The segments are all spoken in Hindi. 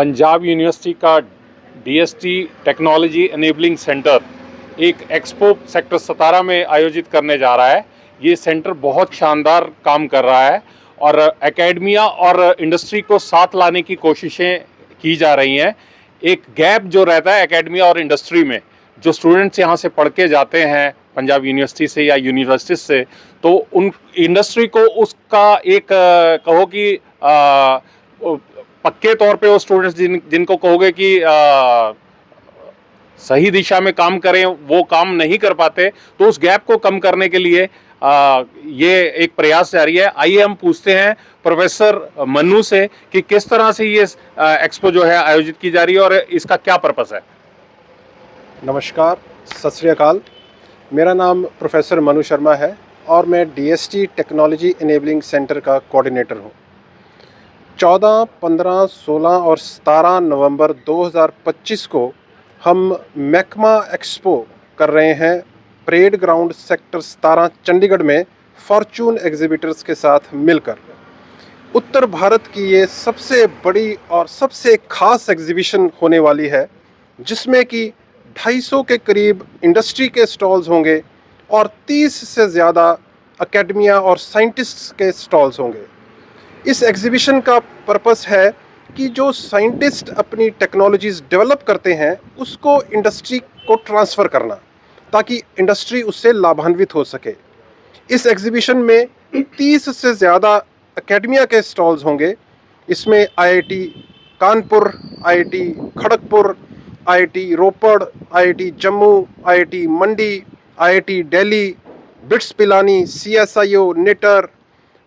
पंजाब यूनिवर्सिटी का डीएसटी टेक्नोलॉजी एनेबलिंग सेंटर एक एक्सपो सेक्टर 17 में आयोजित करने जा रहा है। ये सेंटर बहुत शानदार काम कर रहा है और एकेडमिया और इंडस्ट्री को साथ लाने की कोशिशें की जा रही हैं। एक गैप जो रहता है एकेडमिया और इंडस्ट्री में, जो स्टूडेंट्स यहाँ से पढ़ के जाते हैं पंजाब यूनिवर्सिटी से या यूनिवर्सिटी से, तो उन इंडस्ट्री को उसका एक कहो कि पक्के तौर पे वो स्टूडेंट्स जिनको कहोगे कि सही दिशा में काम करें, वो काम नहीं कर पाते, तो उस गैप को कम करने के लिए ये एक प्रयास जारी है। आइए हम पूछते हैं प्रोफेसर मन्नू से कि किस तरह से ये एक्सपो जो है आयोजित की जा रही है और इसका क्या पर्पस है। नमस्कार, सत श्री अकाल। मेरा नाम प्रोफेसर मनु शर्मा है और मैं डीएसटी टेक्नोलॉजी इनेबलिंग सेंटर का कोऑर्डिनेटर हूँ। 14, 15, 16 और 17 नवंबर 2025 को हम मैकमा एक्सपो कर रहे हैं परेड ग्राउंड सेक्टर 17 चंडीगढ़ में फॉर्चून एग्जीबिटर्स के साथ मिलकर। उत्तर भारत की ये सबसे बड़ी और सबसे खास एग्जीबिशन होने वाली है, जिसमें कि 250 के करीब इंडस्ट्री के स्टॉल्स होंगे और 30 से ज़्यादा एकेडमिया और साइंटिस्ट्स के स्टॉल्स होंगे। इस एग्जीबिशन का पर्पस है कि जो साइंटिस्ट अपनी टेक्नोलॉजीज़ डेवलप करते हैं उसको इंडस्ट्री को ट्रांसफ़र करना, ताकि इंडस्ट्री उससे लाभान्वित हो सके। इस एग्जीबिशन में 30 से ज़्यादा एकेडमिया के स्टॉल्स होंगे। इसमें IIT Kanpur, IIT Kharagpur, IIT Ropar, IIT Jammu, IIT Mandi, IIT Delhi, BITS Pilani, CSIO, निटर,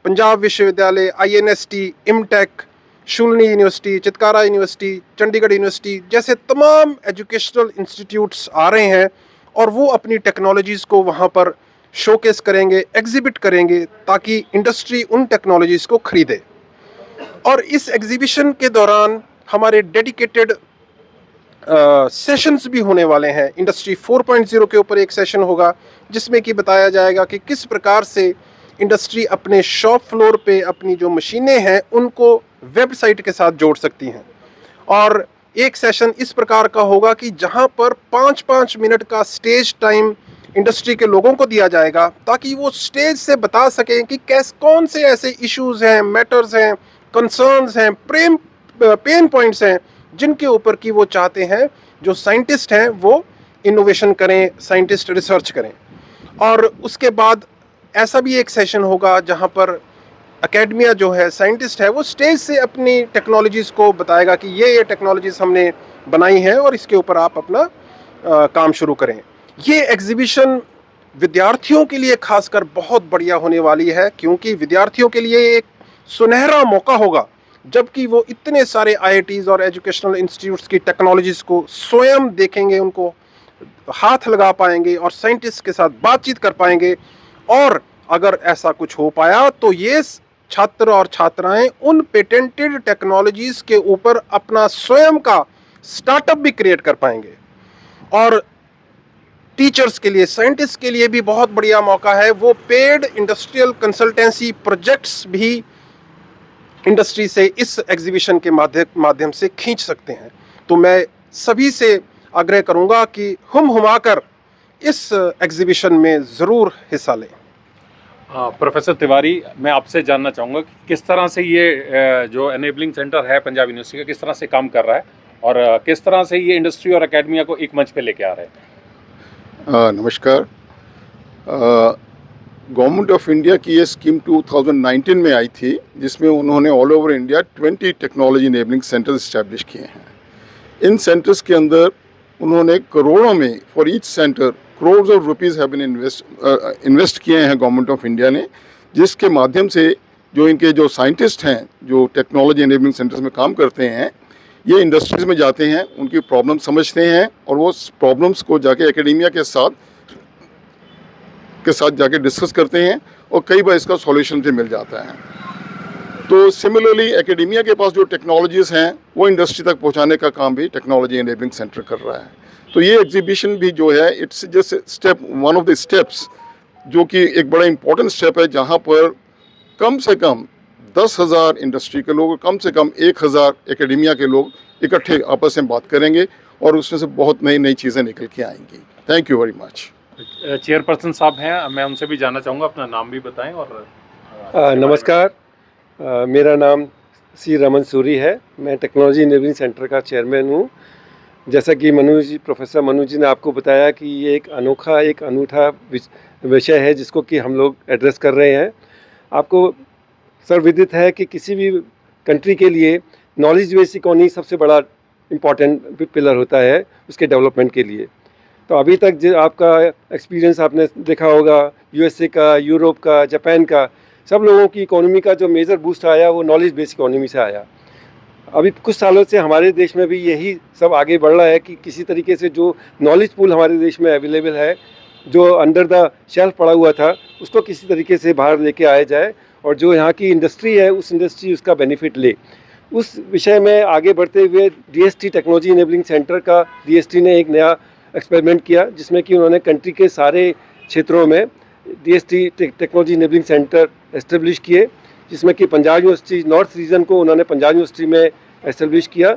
पंजाब विश्वविद्यालय, INST, IMTECH, Shoolini university, Chitkara university, Chandigarh university जैसे तमाम एजुकेशनल इंस्टीट्यूट्स आ रहे हैं और वो अपनी टेक्नोलॉजीज़ को वहाँ पर शोकेस करेंगे, एग्जिबिट करेंगे, ताकि इंडस्ट्री उन टेक्नोलॉजीज़ को खरीदे। और इस एग्जीबिशन के दौरान हमारे डेडिकेटेड सेशंस भी होने वाले हैं। इंडस्ट्री 4.0 के ऊपर एक सेशन होगा, जिसमें कि बताया जाएगा कि किस प्रकार से इंडस्ट्री अपने शॉप फ्लोर पे अपनी जो मशीनें हैं उनको वेबसाइट के साथ जोड़ सकती हैं। और एक सेशन इस प्रकार का होगा कि जहां पर 5-5 मिनट का स्टेज टाइम इंडस्ट्री के लोगों को दिया जाएगा, ताकि वो स्टेज से बता सकें कि कौन से ऐसे इश्यूज़ हैं, मैटर्स हैं, कंसर्न्स हैं, पेन पॉइंट्स हैं, जिनके ऊपर कि वो चाहते हैं जो साइंटिस्ट हैं वो इनोवेशन करें, साइंटिस्ट रिसर्च करें। और उसके बाद ऐसा भी एक सेशन होगा जहां पर एकेडमिया जो है, साइंटिस्ट है, वो स्टेज से अपनी टेक्नोलॉजीज़ को बताएगा कि ये टेक्नोलॉजीज़ हमने बनाई हैं और इसके ऊपर आप अपना काम शुरू करें। ये एग्जीबिशन विद्यार्थियों के लिए खासकर बहुत बढ़िया होने वाली है, क्योंकि विद्यार्थियों के लिए एक सुनहरा मौका होगा, जबकि वो इतने सारे आईआईटीज़ और एजुकेशनल इंस्टीट्यूट्स की टेक्नोलॉजीज़ को स्वयं देखेंगे, उनको हाथ लगा पाएंगे और साइंटिस्ट के साथ बातचीत कर पाएंगे। और अगर ऐसा कुछ हो पाया तो ये छात्र और छात्राएं उन पेटेंटेड टेक्नोलॉजीज़ के ऊपर अपना स्वयं का स्टार्टअप भी क्रिएट कर पाएंगे। और टीचर्स के लिए, साइंटिस्ट के लिए भी बहुत बढ़िया मौका है, वो पेड इंडस्ट्रियल कंसल्टेंसी प्रोजेक्ट्स भी इंडस्ट्री से इस एग्जीबिशन के माध्यम से खींच सकते हैं। तो मैं सभी से आग्रह करूंगा कि हुमाकर इस एग्जीबिशन में ज़रूर हिस्सा लें। प्रोफेसर तिवारी, मैं आपसे जानना चाहूँगा कि किस तरह से ये जो एनेबलिंग सेंटर है पंजाब यूनिवर्सिटी का, किस तरह से काम कर रहा है और किस तरह से ये इंडस्ट्री और एकेडमिया को एक मंच पे लेके आ रहे हैं। नमस्कार। गवर्नमेंट ऑफ इंडिया की ये स्कीम 2019 में आई थी, जिसमें उन्होंने all over India 20 technology enabling centres establish किए हैं। इन सेंटर्स के अंदर उन्होंने करोड़ों में, for each centre crore of rupees have been invest किए हैं गवर्नमेंट ऑफ इंडिया ने, जिसके माध्यम से जो इनके जो साइंटिस्ट हैं, जो टेक्नोलॉजी इनेबलिंग सेंटर्स में काम करते हैं, ये इंडस्ट्रीज़ में जाते हैं, उनकी प्रॉब्लम समझते हैं और वो प्रॉब्लम्स को जाके एकेडेमिया के साथ जाके डिस्कस करते हैं और कई बार इसका सॉल्यूशन भी मिल जाता है। तो सिमिलरली एकेडेमिया के पास जो टेक्नोलॉजीज़ हैं वो इंडस्ट्री तक पहुंचाने का काम भी टेक्नोलॉजी इनेबलिंग सेंटर कर रहा है। तो ये एग्जीबिशन भी जो है, it's just step, one of the steps, जो कि एक बड़ा इंपॉर्टेंट स्टेप है, जहां पर कम से कम 10,000 इंडस्ट्री के लोग और कम से कम 1,000 एकेडमिया के लोग इकट्ठे आपस में बात करेंगे और उसमें से बहुत नई नई चीज़ें निकल के आएंगी। Thank you very much. Chairperson साहब हैं, मैं उनसे भी जानना चाहूँगा, अपना नाम भी बताएं और नमस्कार, मेरा नाम सी रमन सूरी है। मैं टेक्नोलॉजी इनेबलिंग सेंटर का चेयरमैन हूँ। जैसा कि प्रोफेसर मनु जी ने आपको बताया कि ये एक अनूठा विषय है जिसको कि हम लोग एड्रेस कर रहे हैं। आपको सर्वविदित है कि किसी भी कंट्री के लिए नॉलेज बेस्ड इकोनॉमी सबसे बड़ा इम्पॉर्टेंट पिलर होता है उसके डेवलपमेंट के लिए। तो अभी तक जो आपका एक्सपीरियंस आपने देखा होगा यूएसए का, यूरोप का, जापान का, सब लोगों की इकोनॉमी का जो मेजर बूस्ट आया वो नॉलेज बेस्ड इकोनॉमी से आया। अभी कुछ सालों से हमारे देश में भी यही सब आगे बढ़ रहा है कि किसी तरीके से जो नॉलेज पूल हमारे देश में अवेलेबल है, जो अंडर द शेल्फ पड़ा हुआ था, उसको किसी तरीके से बाहर लेके आया जाए और जो यहाँ की इंडस्ट्री है उस इंडस्ट्री उसका बेनिफिट ले। उस विषय में आगे बढ़ते हुए डीएसटी टेक्नोलॉजी इनेबलिंग सेंटर का डीएसटी ने एक नया एक्सपेरिमेंट किया जिसमें कि उन्होंने कंट्री के सारे क्षेत्रों में DST technology enabling centre establish किए, जिसमें कि पंजाब यूनिवर्सिटी नॉर्थ रीजन को उन्होंने पंजाब यूनिवर्सिटी में एस्टेब्लिश किया।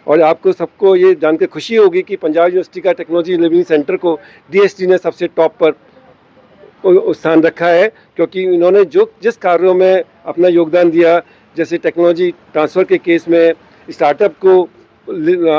और आपको सबको ये जानकर खुशी होगी कि पंजाब यूनिवर्सिटी का टेक्नोलॉजी इनेबलिंग सेंटर को डीएसटी ने सबसे टॉप पर स्थान रखा है, क्योंकि इन्होंने जिस कार्यों में अपना योगदान दिया, जैसे टेक्नोलॉजी ट्रांसफ़र के केस में, स्टार्टअप को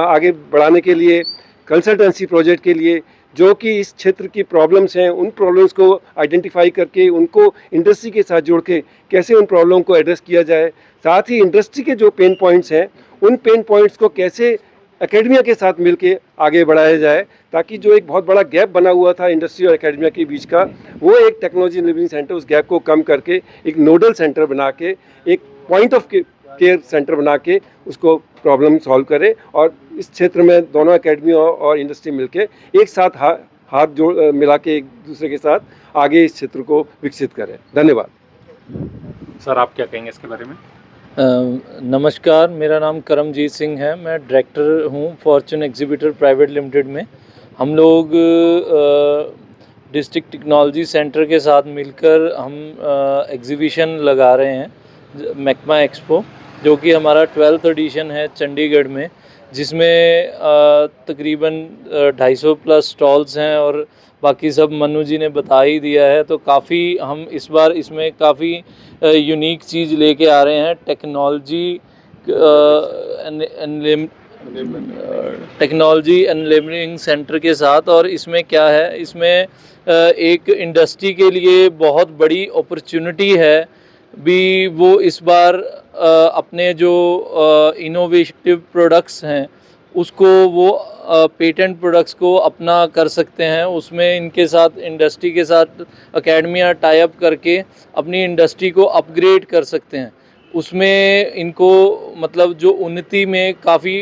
आगे बढ़ाने के लिए, कंसल्टेंसी प्रोजेक्ट के लिए, जो कि इस क्षेत्र की प्रॉब्लम्स हैं उन प्रॉब्लम्स को आइडेंटिफाई करके उनको इंडस्ट्री के साथ जोड़ के कैसे उन प्रॉब्लम को एड्रेस किया जाए, साथ ही इंडस्ट्री के जो पेन पॉइंट्स हैं उन पेन पॉइंट्स को कैसे एकेडमिया के साथ मिलके आगे बढ़ाया जाए, ताकि जो एक बहुत बड़ा गैप बना हुआ था इंडस्ट्री और एकेडमिया के बीच का, वो एक टेक्नोलॉजी इनेबलिंग सेंटर उस गैप को कम करके एक नोडल सेंटर बना के, एक पॉइंट ऑफ केयर सेंटर बना के उसको प्रॉब्लम सॉल्व करे और इस क्षेत्र में दोनों एकेडमी और इंडस्ट्री मिलके एक साथ हाथ जोड़ मिला के एक दूसरे के साथ आगे इस क्षेत्र को विकसित करें। धन्यवाद। सर आप क्या कहेंगे इसके बारे में? नमस्कार, मेरा नाम करमजीत सिंह है। मैं डायरेक्टर हूँ फॉर्चून एग्जीबिटर प्राइवेट लिमिटेड में। हम लोग डिस्ट्रिक्ट टेक्नोलॉजी सेंटर के साथ मिलकर हम एग्जीबिशन लगा रहे हैं मैकमा एक्सपो, जो कि हमारा 12th एडिशन है चंडीगढ़ में, जिसमें तकरीबन 250 प्लस स्टॉल्स हैं और बाकी सब मनु जी ने बता ही दिया है। तो काफ़ी हम इस बार इसमें काफ़ी यूनिक चीज़ लेके आ रहे हैं टेक्नोलॉजी एनलेबलिंग सेंटर के साथ। और इसमें क्या है, इसमें एक इंडस्ट्री के लिए बहुत बड़ी अपॉर्चुनिटी है भी। वो इस बार अपने जो इनोवेटिव प्रोडक्ट्स हैं उसको वो पेटेंट प्रोडक्ट्स को अपना कर सकते हैं। उसमें इनके साथ इंडस्ट्री के साथ एकेडमिया टाई अप करके अपनी इंडस्ट्री को अपग्रेड कर सकते हैं। उसमें इनको मतलब जो उन्नति में काफ़ी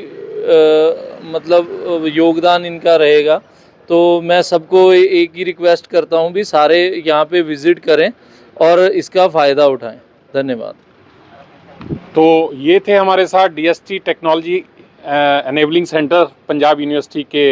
मतलब योगदान इनका रहेगा। तो मैं सबको एक ही रिक्वेस्ट करता हूँ भी सारे यहाँ पे विज़िट करें और इसका फ़ायदा उठाएं। धन्यवाद। तो ये थे हमारे साथ DST technology enabling centre Punjab university के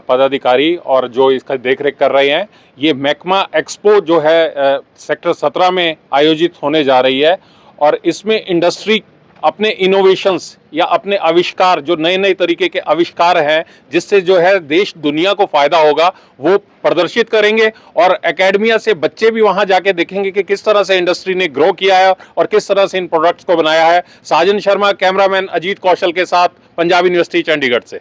पदाधिकारी और जो इसका देखरेख कर रहे हैं। ये मैकमा एक्सपो जो है सेक्टर 17 में आयोजित होने जा रही है और इसमें इंडस्ट्री अपने इनोवेशंस या अपने आविष्कार, जो नए नए तरीके के आविष्कार हैं जिससे जो है देश दुनिया को फ़ायदा होगा, वो प्रदर्शित करेंगे। और एकेडमिया से बच्चे भी वहां जाके देखेंगे कि किस तरह से इंडस्ट्री ने ग्रो किया है और किस तरह से इन प्रोडक्ट्स को बनाया है। साजन शर्मा, कैमरामैन अजीत कौशल के साथ, पंजाब यूनिवर्सिटी चंडीगढ़ से।